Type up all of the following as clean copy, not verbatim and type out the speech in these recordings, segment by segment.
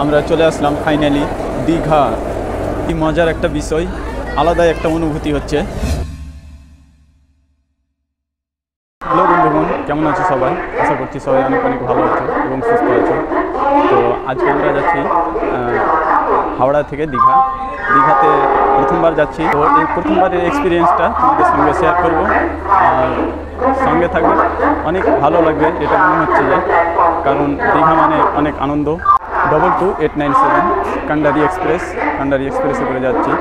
আমরা চলে আসলাম ফাইনালি দীঘা। কি মজার একটা বিষয়, আলাদা একটা অনুভূতি হচ্ছে। হ্যালো বন্ধুগণ, কেমন আছো সবাই? আশা করছি সবাই অনেক অনেক ভালো আছো এবং সুস্থ আছো। তো আজকে আমরা যাচ্ছি হাওড়া থেকে দীঘা। দীঘাতে প্রথমবার যাচ্ছি, তো এই প্রথমবারের এক্সপিরিয়েন্সটা তোমাদের সঙ্গে শেয়ার করবো। আর সঙ্গে থাকবে, অনেক ভালো লাগবে এটা মনে হচ্ছে যে, কারণ দীঘা মানে অনেক আনন্দ। 22897 কান্ডারি এক্সপ্রেসে করে যাচ্ছি।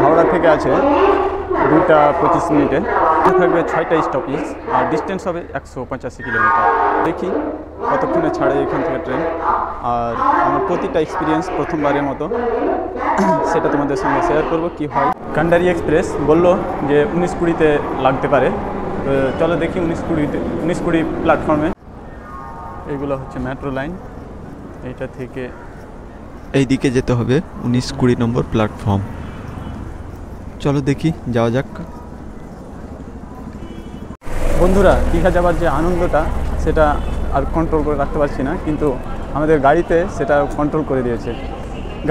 হাওড়া থেকে আছে 2:25 মিনিটে, থাকবে 6টা স্টপেজ আর ডিস্টেন্স হবে 185 কিলোমিটার। দেখি কতক্ষণে ছাড়ে এখান থেকে ট্রেন। আর আমার প্রতিটা এক্সপিরিয়েন্স প্রথমবারের মতো, সেটা তোমাদের সঙ্গে শেয়ার করব কি হয়। কান্ডারি এক্সপ্রেস বললো যে 19-20তে লাগতে পারে, তো চলো দেখি 19-20 প্ল্যাটফর্মে। এইগুলো হচ্ছে মেট্রো লাইন, এইটা থেকে এই দিকে যেতে হবে 19-20 নম্বর প্ল্যাটফর্ম। চলো দেখি, যাওয়া যাক। বন্ধুরা, দীঘা যাওয়ার যে আনন্দটা সেটা আর কন্ট্রোল করে রাখতে পারছি না, কিন্তু আমাদের গাড়িতে সেটা কন্ট্রোল করে দিয়েছে।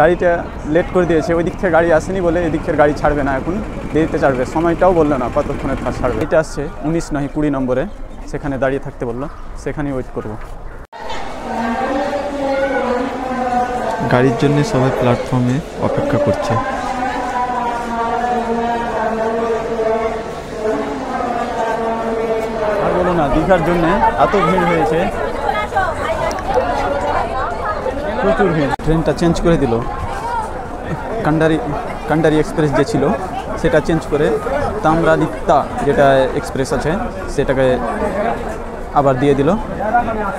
গাড়িটা লেট করে দিয়েছে, ওই দিক থেকে গাড়ি আসেনি বলে এদিক থেকে গাড়ি ছাড়বে না, এখন দেরিতে ছাড়বে। সময়টাও বললো না কতক্ষণে ছাড়বে। এটা আসছে 19 নয় 20 নম্বরে, সেখানে দাঁড়িয়ে থাকতে বললো, সেখানেই ওয়েট করব। গাড়ির জন্য সবাই প্ল্যাটফর্মে অপেক্ষা করছে। আর বলো না, দীঘার জন্য এত ভিড় হয়েছে, প্রচুর ভিড়। ট্রেনটা চেঞ্জ করে দিল, কান্ডারি এক্সপ্রেস যে ছিল সেটা চেঞ্জ করে তাম্রাদিত্তা যেটা এক্সপ্রেস আছে সেটাকে আবার দিয়ে দিল।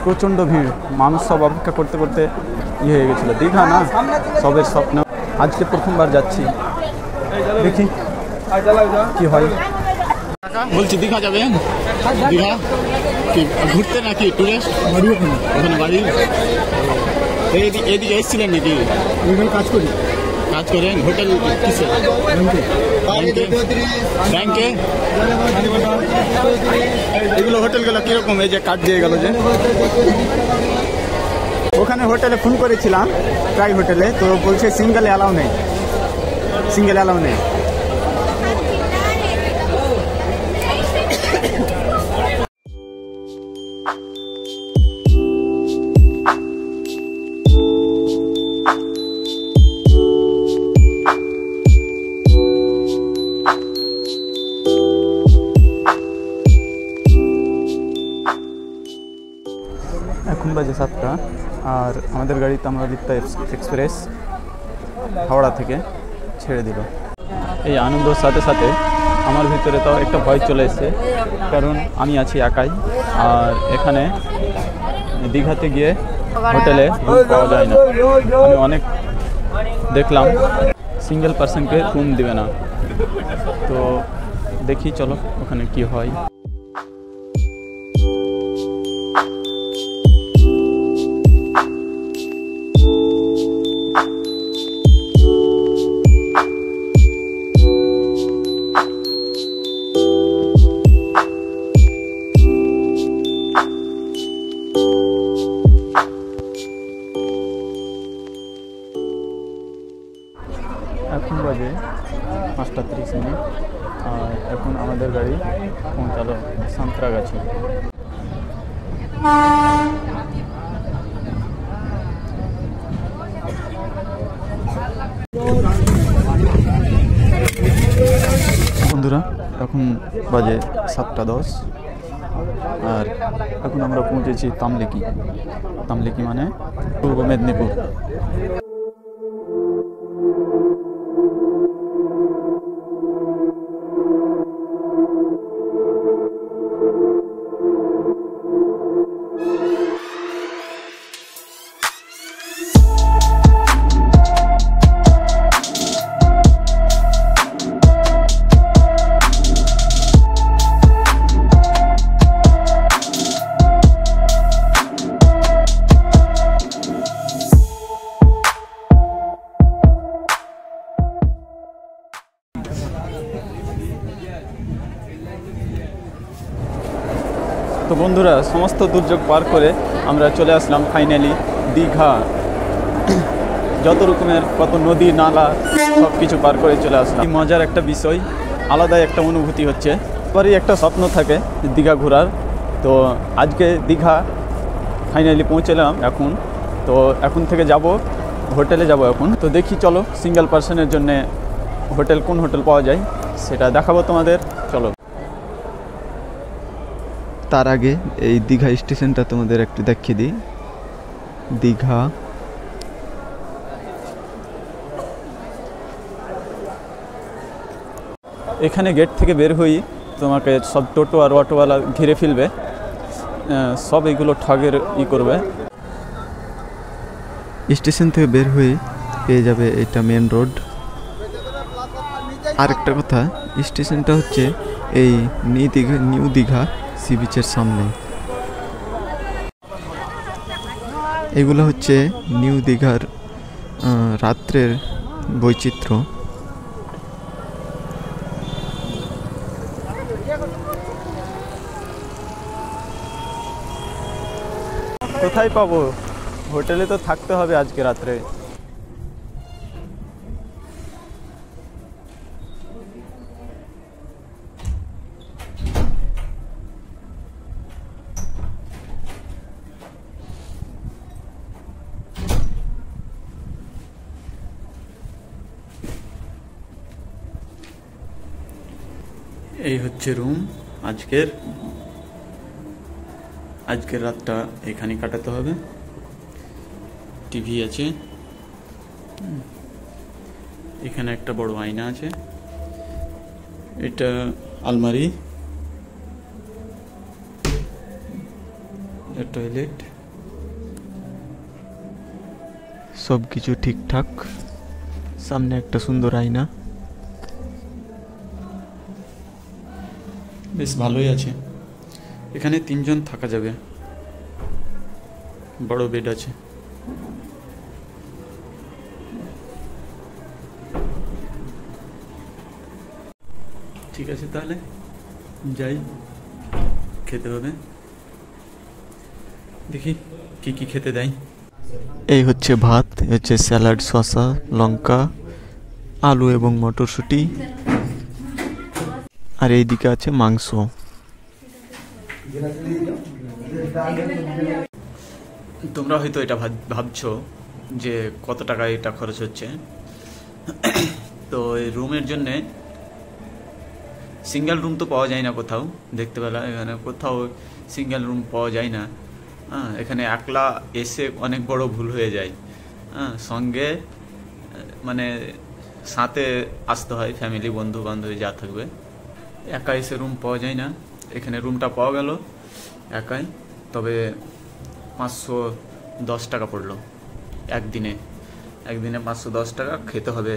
প্রচণ্ড ভিড়, মানুষ সব অপেক্ষা করতে করতে ইয়ে হয়ে গেছিলো। দীঘা না সবের স্বপ্ন। আজকে প্রথমবার যাচ্ছি, দেখি কি হয়। বলছি দীঘা যাবেন? দীঘা কি ঘুরতে নাকি টুরিস্ট? ওখানে বাড়ি। এদিকে এসেছিলেন নাকি? কাজ করেন? হোটেল কিসে? ব্যাংকে। এগুলো হোটেলগুলো কীরকম? এই যে কাজ দিয়ে গেল যে, ওখানে হোটেলে ফোন করেছিলাম, ট্রাই হোটেলে, তো বলছে সিঙ্গেল অ্যালাউ নেই। এখন বাজে 7টা, আর আমাদের গাড়ি তাম্রাদিত্তা এক্সপ্রেস হাওড়া থেকে ছেড়ে দিল। এই আনন্দের সাথে সাথে আমার ভিতরে তাও একটা ভয় চলে এসেছে, কারণ আমি আছি একাই। আর এখানে দীঘাতে গিয়ে হোটেলে রুম পাওয়া যায় না। আমি অনেক দেখলাম সিঙ্গেল পার্সনকে রুম দেবে না, তো দেখি চলো ওখানে কি হয়। এখন বাজে 5:30 মিনিট, আর এখন আমাদের গাড়ি পৌঁছালো সাঁতরাগাছি। বন্ধুরা, এখন বাজে 7:10, আর এখন আমরা পৌঁছেছি তামলিকি মানে পূর্ব মেদিনীপুর। তো বন্ধুরা, সমস্ত দুর্যোগ পার করে আমরা চলে আসলাম ফাইনালি দীঘা। যত রকমের কত নদী নালা সব কিছু পার করে চলে আসলাম। মজার একটা বিষয়, আলাদাই একটা অনুভূতি হচ্ছে। এবারই একটা স্বপ্ন থাকে দীঘা ঘোরার, তো আজকে দীঘা ফাইনালি পৌঁছলাম এখন। তো এখন থেকে যাব হোটেলে যাব এখন। তো দেখি চলো সিঙ্গেল পার্সনের জন্য হোটেল কোন হোটেল পাওয়া যায় সেটা দেখাবো তোমাদের, চলো। তার আগে এই দীঘা স্টেশনটা তোমাদের একটু দেখিয়ে দিই। দীঘা এখানে গেট থেকে বের হই তোমাকে সব টোটো আর অটোওয়ালা ঘিরে ফেলবে, সব এগুলো ঠগের করবে। স্টেশন থেকে বের হয়ে পেয়ে যাবে এটা মেন রোড। আরেকটা কথা, স্টেশনটা হচ্ছে এই নিউ দীঘা সি বিচের সামনে। এগুলো হচ্ছে নিউ দীঘার রাত্রের বৈচিত্র্য। কোথায় পাবো? হোটেলে তো থাকতে হবে আজকে রাত্রে। এই হচ্ছে রুম। আজকের রাতটা এখানে কাটাতে হবে। টিভি আছে, এখানে একটা বড় আয়না আছে, এটা আলমারি, টয়লেট, সব কিছু ঠিকঠাক। সামনে একটা সুন্দর আয়না, বেশ ভালোই আছে। এখানে 3 জন থাকা যাবে, বড় বেড আছে। ঠিক আছে, তাহলে যাই, খেতে হবে। দেখি কি কি খেতে দেয়। এই হচ্ছে ভাত, হচ্ছে স্যালাড, শসা, লঙ্কা, আলু এবং মটরশুঁটি, আর এইদিকে আছে মাংস। তোমরা হয়তো এটা ভাবছো যে কত টাকা এটা খরচ হচ্ছে। তো এই রুমের জন্যে সিঙ্গেল রুম তো পাওয়া যায় না কোথাও, দেখতে পেলাম এখানে কোথাও সিঙ্গেল রুম পাওয়া যায় না। এখানে একলা এসে অনেক বড় ভুল হয়ে যায়। সঙ্গে মানে সাথে আসতে হয়, ফ্যামিলি বন্ধু বান্ধবী যা থাকবে। একা এসে রুম পাওয়া যায় না। এখানে রুমটা পাওয়া গেল একাই, তবে 510 টাকা পড়লো একদিনে 510 টাকা। খেতে হবে,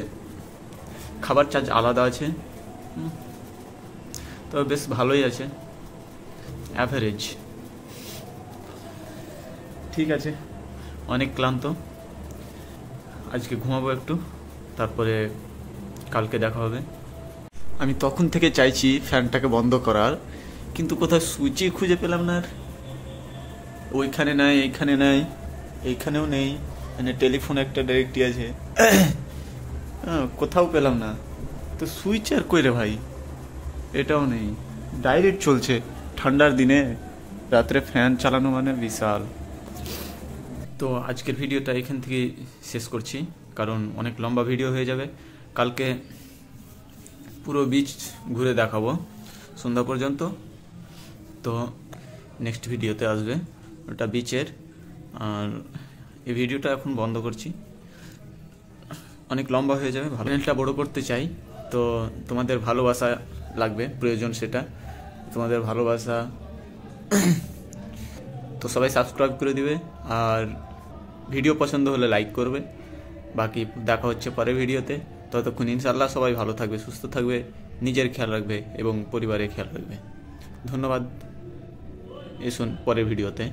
খাবার চার্জ আলাদা আছে। তবে বেশ ভালোই আছে, অ্যাভারেজ। ঠিক আছে, অনেক ক্লান্ত, আজকে ঘুমাবো একটু, তারপরে কালকে দেখা হবে। আমি তখন থেকে চাইছি ফ্যানটাকে বন্ধ করার, কিন্তু কোথাও সুইচই খুঁজে পেলাম না। আর ওইখানে নাই, এইখানে নাই, এইখানেও নেই। মানে টেলিফোন একটা ডাইরেক্টই আছে, কোথাও পেলাম না। তো সুইচ আর কই রে ভাই, এটাও নেই, ডাইরেক্ট চলছে। ঠান্ডার দিনে রাত্রে ফ্যান চালানো মানে বিশাল। তো আজকের ভিডিওটা এখান থেকে শেষ করছি, কারণ অনেক লম্বা ভিডিও হয়ে যাবে। কালকে পুরো বিচ ঘুরে দেখাবো সন্ধ্যা পর্যন্ত। তো নেক্সট ভিডিওতে আসবে ওটা বিচের। আর এই ভিডিওটা এখন বন্ধ করছি, অনেক লম্বা হয়ে যাবে। চ্যানেলটা বড় করতে চাই, তো তোমাদের ভালোবাসা লাগবে, প্রয়োজন সেটা, তোমাদের ভালোবাসা। তো সবাই সাবস্ক্রাইব করে দিবে, আর ভিডিও পছন্দ হলে লাইক করবে। বাকি দেখা হচ্ছে পরের ভিডিওতে। ততক্ষণ ইনশাআল্লাহ সবাই ভালো থাকবে, সুস্থ থাকবে, নিজের খেয়াল রাখবে এবং পরিবারের খেয়াল রাখবে। ধন্যবাদ, এসুন পরের ভিডিওতে।